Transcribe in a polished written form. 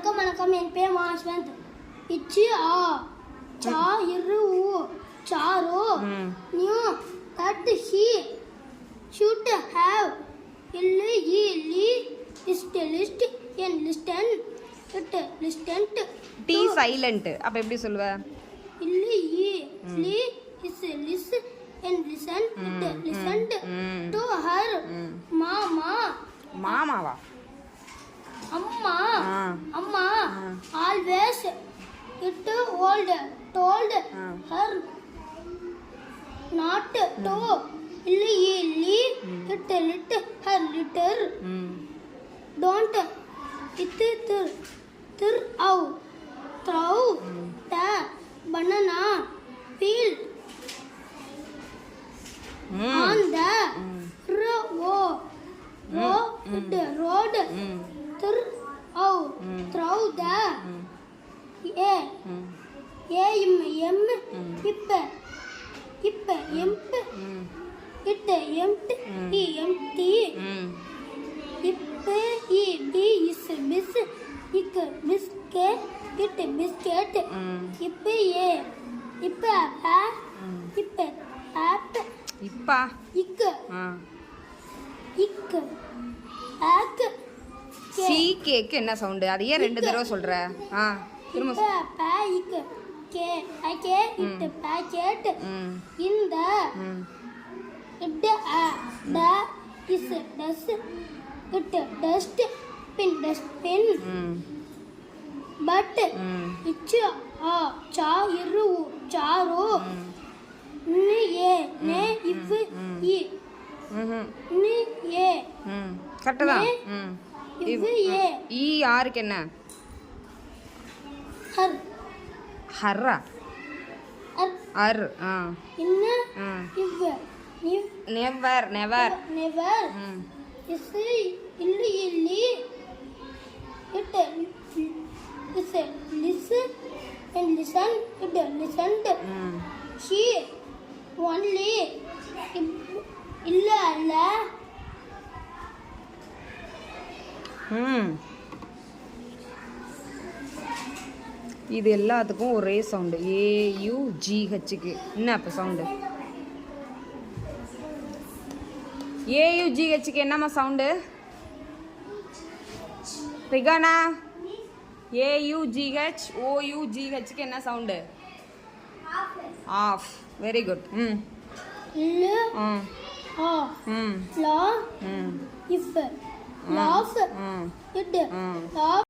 வணக்கம் என் பேர் மாஸ்வந்த். இச்சு ஆ சா இரு ஊ சாரோ நியூ கட் ஹி ஷுட் ஹேவ் இல்லு இ லி list N listen it listened T silent. அப்ப எப்படி சொல்லுவ? இல்லு இ லி இஸ் லிஸ் N listen it listened to her மாமா. மாமாவா? அம்மா அம்மா always it told her not to இல்லி it lit her litter don't it thir out throw the banana peel on the road thir out throw the இப்ப it empty இப்ப இ D is பிஸ் இக் பிஸ்கே it biscuit இப்ப ஏ இப்ப ஆ இப்ப app இப்பா இக் இக் ஆக் சி கேக்கு என்ன சவுண்ட்? அது ஏன் ரெண்டு தடவை சொல்ற? திரும்ப இக் K I K it pocket இந்த இட் ஆ ட இஸ் டஸ் இட் டஸ்ட் பின் பட் இச்சு ஆ சா இரு சாரோ நி ஏ நே இஃப் இ நி ஏ கரெக்ட் தான். இஃப் ஏ ஈ யாருக்கு என்ன? ஹர் ஹர்ரா அர் இன்ன இவ் நெவர் நெவர் இஸ் இல்லி இட் இஸ் லிஸ் and listen it listened she only இல்ல அல்ல இது எல்லாத்துக்கும் ஒரே சவுண்டு. ஏயுஜிஹெச்சுக்கு என்ன அப்போ சவுண்டு? ஏயுஜிஹெச்சுக்கு என்னம்மா சவுண்டு? ரிகானா, ஏயுஜிஹெச் ஓயுஜிஹெச்சுக்கு என்ன சவுண்டு? ஆஃப். Very good. லா இஃப் லாஃப் இட் லாஃப்